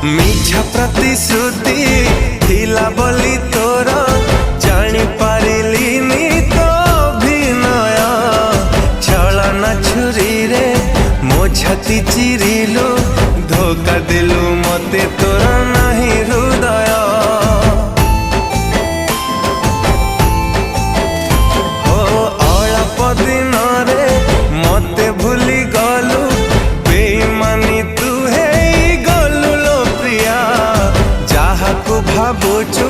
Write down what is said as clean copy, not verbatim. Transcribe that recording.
मिछा प्रतिश्रुति थिला बोली तोर जानी पारिलिनी तो अभिनय छलना छुरी रे मो छाती चिरिलु धोखा देलु मते तोर नाही हृदय हो अल्प दिन रे मते भूली गलु बेईमानी तू हे गलु लो प्रिया जहा को भावुचु